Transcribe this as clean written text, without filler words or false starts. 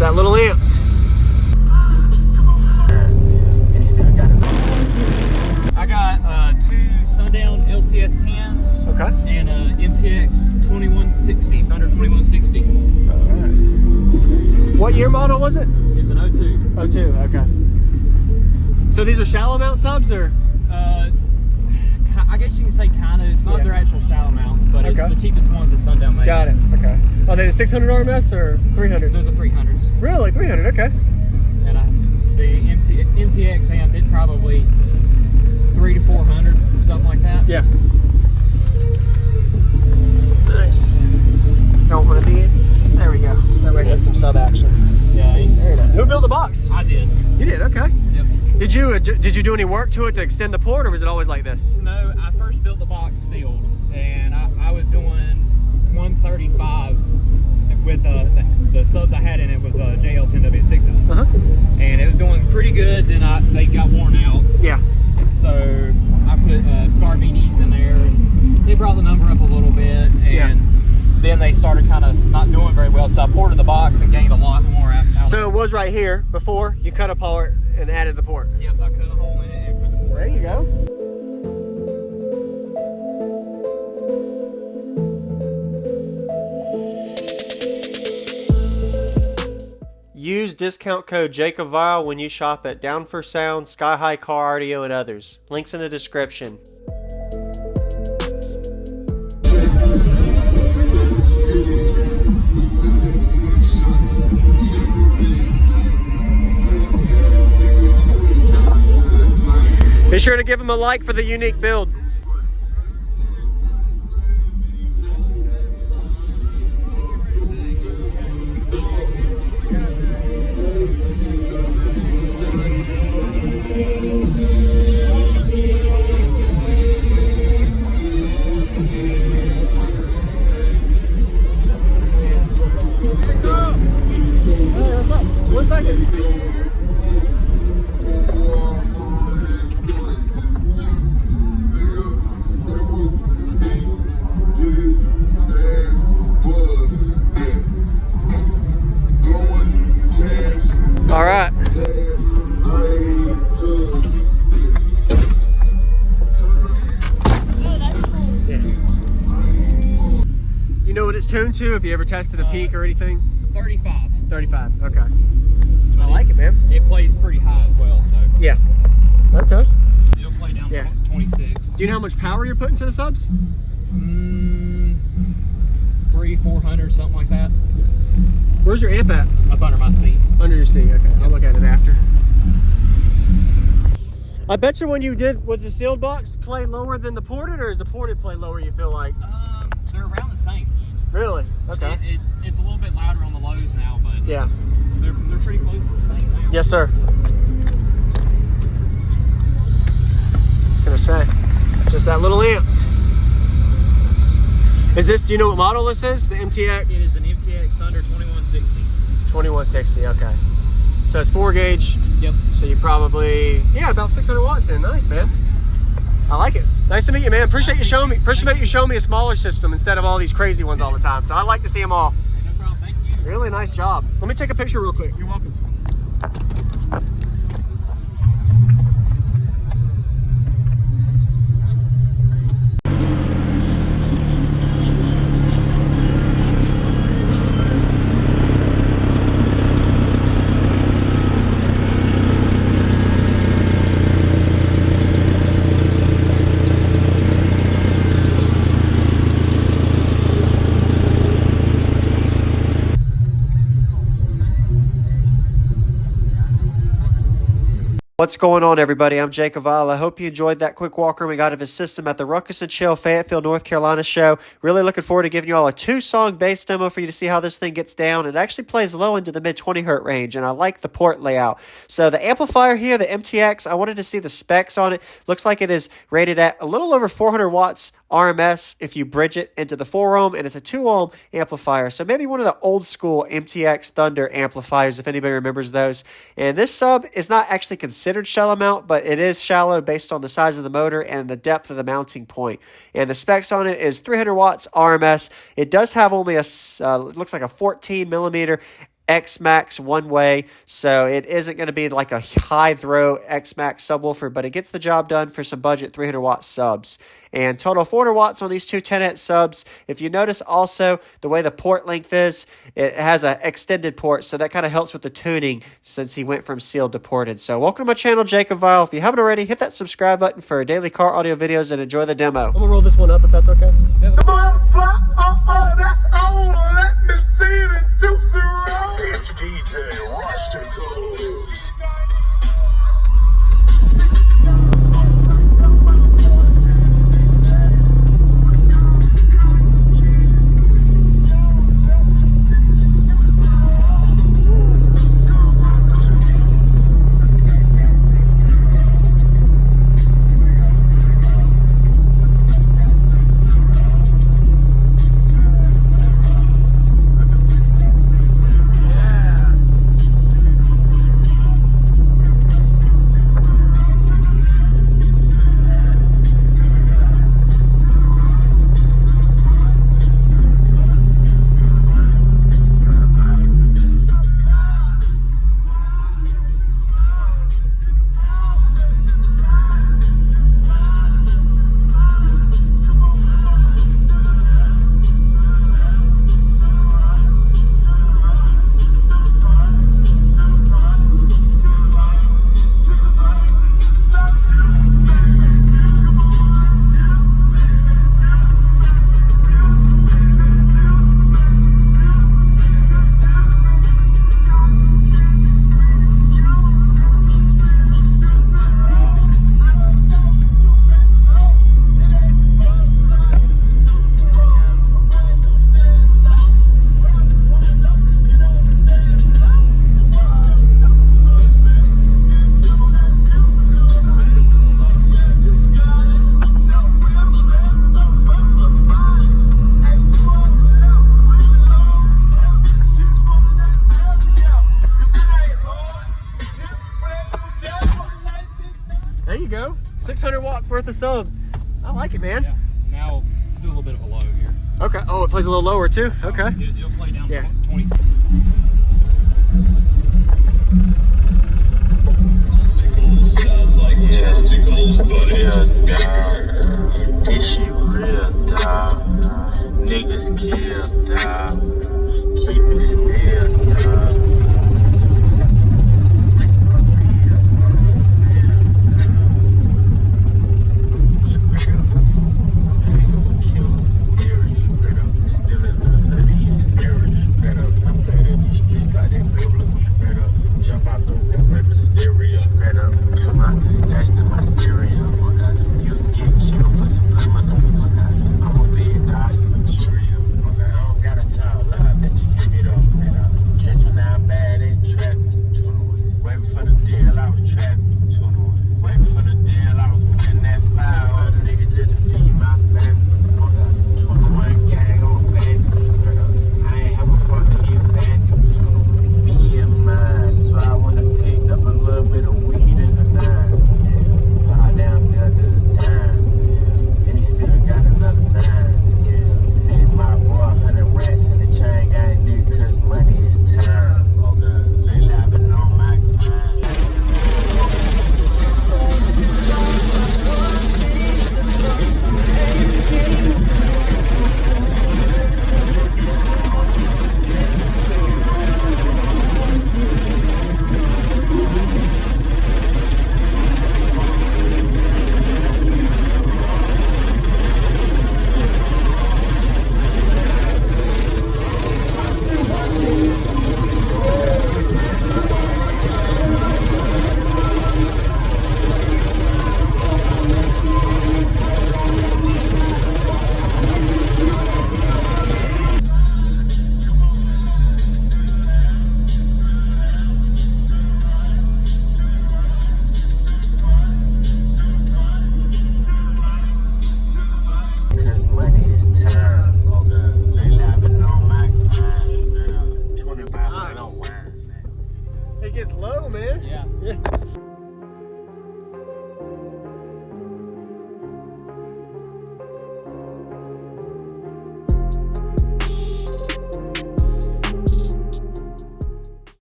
that little amp. I got two Sundown LCS 10s. Okay. And MTX 2160, Thunder 2160. All right. What year model was it? It's an 02. 02, okay. So these are shallow mount subs, or? I guess you can say kind of. It's not their actual shallow mounts, but it's the cheapest ones that Sundown makes. Got it. Okay. Are they the 600 RMS or 300? They're the 300s. Really? 300? Okay. And the MTX amp, it probably 300 to 400, something like that. Yeah. Nice. Don't want to be. There we go. That way has some sub action. Yeah. Very nice. Who built the box? I did. You did? Okay. Yep. Did you do any work to it to extend the port, or was it always like this? No, I first built the box sealed, and I was doing 135s with the subs I had in it was JL10W6s, and it was doing pretty good. Then they got worn out. Yeah. So I put Scar VDs in there, and they brought the number up a little bit, and then they started kind of not doing very well. So I ported the box and gained a lot more out. So it was right here before you cut apart and added the port. Yep, I cut a hole in it and put the port. There you go. Use discount code JacobViral when you shop at Down for Sound, Sky High Car Audio, and others. Links in the description. Be sure to give them a like for the unique build. One second. All right. Oh, that's cool. Yeah. Do you know what it's tuned to? Have you ever tested a peak or anything? 35. 35. Okay. I like it, man. It plays pretty high as well, so. Yeah. Okay. It'll play down to 26. Do you know how much power you're putting to the subs? 300-400, something like that. Where's your amp at? Up under my seat. Under your seat, okay. I'll look at it after. I bet you when you did, was the sealed box play lower than the ported, or is the ported play lower, you feel like? They're around the same. Really? Okay. It's a little bit louder on the lows now, but they're pretty close to the same now. Yes, sir. I was gonna say, just that little amp. Is this, do you know what model this is? The MTX? It is an MTX Thunder 2160. 2160, okay. So it's 4 gauge. Yep. So you probably, about 600 watts in. Nice, man. I like it. Nice to meet you, man. Appreciate you showing me a smaller system instead of all these crazy ones all the time. So I like to see them all. No problem, thank you. Really nice job. Let me take a picture real quick. You're welcome. What's going on, everybody? I'm JacobViral. I hope you enjoyed that quick walk we got of his system at the Ruckus and Chill Fayetteville, North Carolina show. Really looking forward to giving you all a 2-song bass demo for you to see how this thing gets down. It actually plays low into the mid-20 hertz range, and I like the port layout. So the amplifier here, the MTX, I wanted to see the specs on it. Looks like it is rated at a little over 400 watts RMS if you bridge it into the 4 ohm, and it's a 2 ohm amplifier. So maybe one of the old school MTX Thunder amplifiers, if anybody remembers those. And this sub is not actually considered shallow mount, but it is shallow based on the size of the motor and the depth of the mounting point. And the specs on it is 300 watts RMS. It does have only a, looks like a 14 millimeter X-Max one way, so it isn't going to be like a high throw X-Max subwoofer, but it gets the job done for some budget 300 watt subs. And total 400 watts on these two 10-inch subs. If you notice also the way the port length is, it has an extended port, so that kind of helps with the tuning since he went from sealed to ported. So welcome to my channel, JacobViral. If you haven't already, hit that subscribe button for daily car audio videos and enjoy the demo. I'm going to roll this one up if that's okay. The butterfly, that's on. Let me see it in Tootsie Roll. It's DJ Ruckus. There you go. 600 watts worth of sub. I like it, man. Yeah. Now do a little bit of a low here. Okay. Oh, it plays a little lower too. Okay. It'll play down Yeah. 20. Sounds like testicles, but it's bigger.